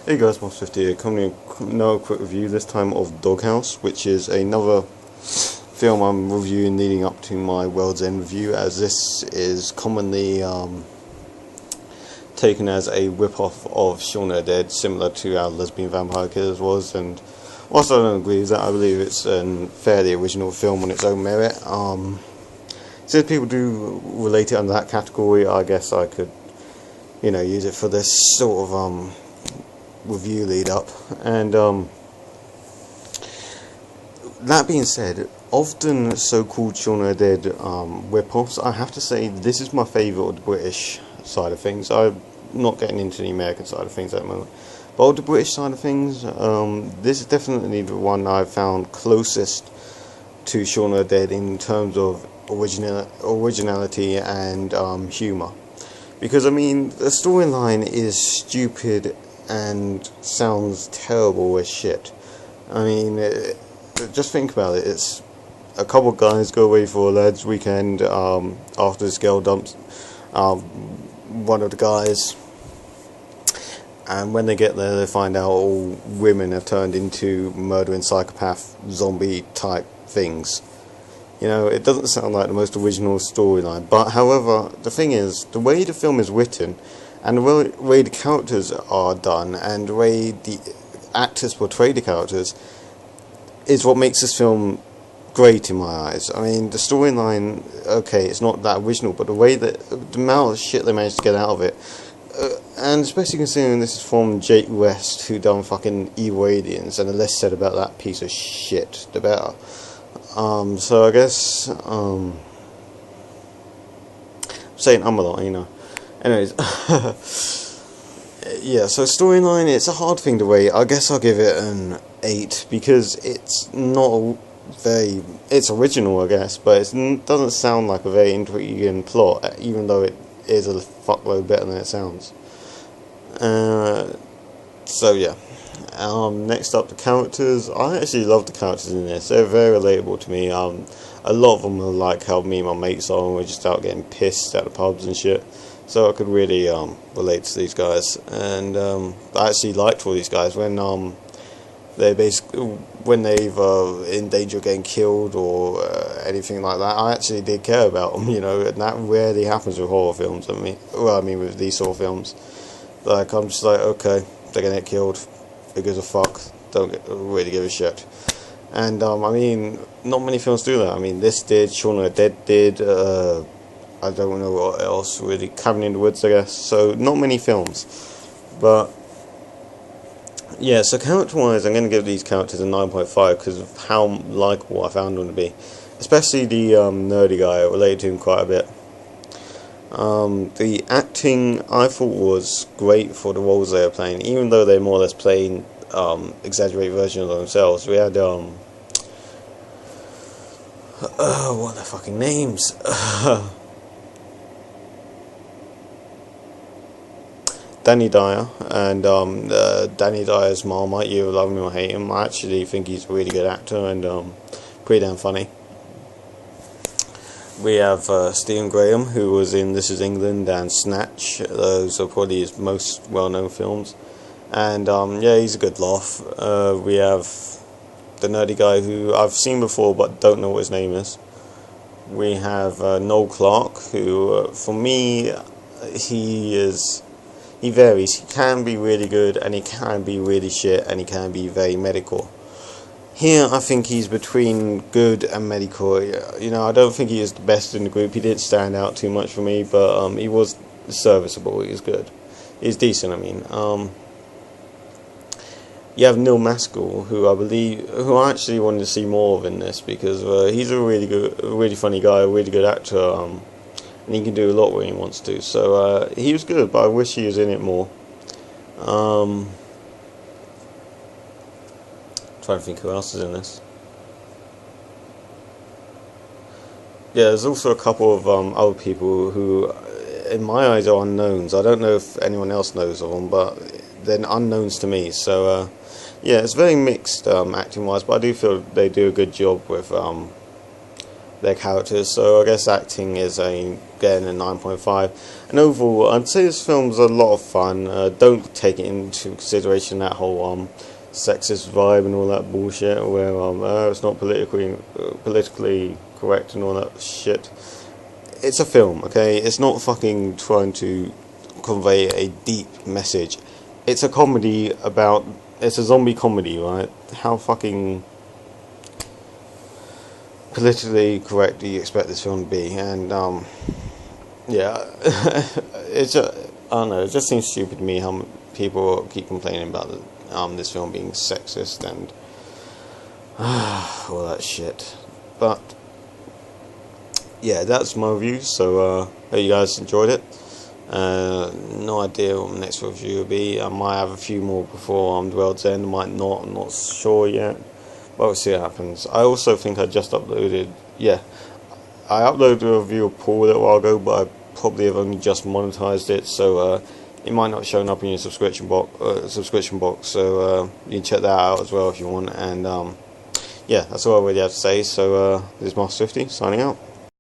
Hey guys, Moss 58 coming in another quick review, this time of Doghouse, which is another film I'm reviewing leading up to my World's End review, as this is commonly taken as a rip-off of Shaun of the Dead, similar to how Lesbian Vampire Killers was, and whilst I don't agree with that, I believe it's a fairly original film on its own merit. Since people do relate it under that category, I guess I could, use it for this sort of review lead up. And that being said, often so-called Shaun of the Dead rip-offs, I have to say this is my favourite of the British side of things. I'm not getting into the American side of things at the moment, but of the British side of things, this is definitely the one I've found closest to Shaun of the Dead in terms of originality and humour. Because I mean, the storyline is stupid and sounds terrible as shit. I mean, just think about it. It's a couple of guys go away for a lads' weekend after this girl dumps one of the guys, and when they get there they find out all women have turned into murdering psychopath zombie type things. It doesn't sound like the most original storyline, but however, the thing is, the way the film is written and the way the characters are done, and the way the actors portray the characters, is what makes this film great in my eyes. I mean, the storyline, okay, it's not that original, but the way that, the amount of shit they managed to get out of it, and especially considering this is from Jake West, who done fucking Evil Aliens, and the less said about that piece of shit, the better. So I guess, saying a lot, Anyways, yeah, so storyline, it's a hard thing to rate. I guess I'll give it an 8, because it's not it's original, I guess, but it doesn't sound like a very intriguing plot, even though it is a fuckload better than it sounds. So yeah. Next up, the characters. I actually love the characters in this. They're very relatable to me. A lot of them are like how me and my mates are when we're just out getting pissed at the pubs and shit. So I could really relate to these guys, and I actually liked all these guys when they've in danger of getting killed or anything like that. I actually did care about them, and that rarely happens with horror films. I mean with these sort of films. Like, I'm just like, okay, they're gonna get killed. Who gives a fuck? Don't really give a shit. And I mean, not many films do that. I mean, this did, Shaun of the Dead did. I don't know what else really. Cabin in the Woods, I guess. So not many films, but yeah. So character-wise, I'm going to give these characters a 9.5 because of how likable I found them to be. Especially the nerdy guy. I related to him quite a bit. The acting I thought was great for the roles they were playing, even though they're more or less playing exaggerated versions of themselves. We had what are their fucking names? Danny Dyer, and Danny Dyer's Marmite. You love him or hate him. I actually think he's a really good actor and pretty damn funny. We have Stephen Graham, who was in This Is England and Snatch. Those are probably his most well-known films. And yeah, he's a good laugh. We have the nerdy guy who I've seen before but don't know what his name is. We have Noel Clarke, who for me, he varies. He can be really good, and he can be really shit, and he can be very medical. Here, I think he's between good and medical. I don't think he is the best in the group. He didn't stand out too much for me, but he was serviceable. He was good. He's decent, I mean. You have Neil Maskell, who I actually wanted to see more of in this, because he's a really funny guy, a really good actor, and he can do a lot when he wants to. So he was good, but I wish he was in it more. Trying to think who else is in this. Yeah, there's also a couple of other people who, in my eyes, are unknowns. I don't know if anyone else knows of them, but they're unknowns to me. So yeah, it's very mixed acting-wise, but I do feel they do a good job with their characters. So I guess acting is going getting a 9.5. And overall, I'd say this film's a lot of fun. Don't take it into consideration that whole sexist vibe and all that bullshit where it's not politically correct and all that shit. It's a film, okay? It's not fucking trying to convey a deep message. It's a comedy about... It's a zombie comedy, right? How fucking politically correct do you expect this film to be? And, yeah, it's I don't know, it just seems stupid to me how people keep complaining about this film being sexist and all that shit. But yeah, that's my review. So hope you guys enjoyed it. No idea what my next review will be. I might have a few more before The World's End. I might not. I'm not sure yet. But we'll see what happens. I also think I just uploaded. Yeah, I uploaded a review of Paul a little while ago, but I probably have only just monetized it, so it might not show up in your subscription box. So you can check that out as well if you want. And yeah, that's all I really have to say. So this is Master 50 signing out.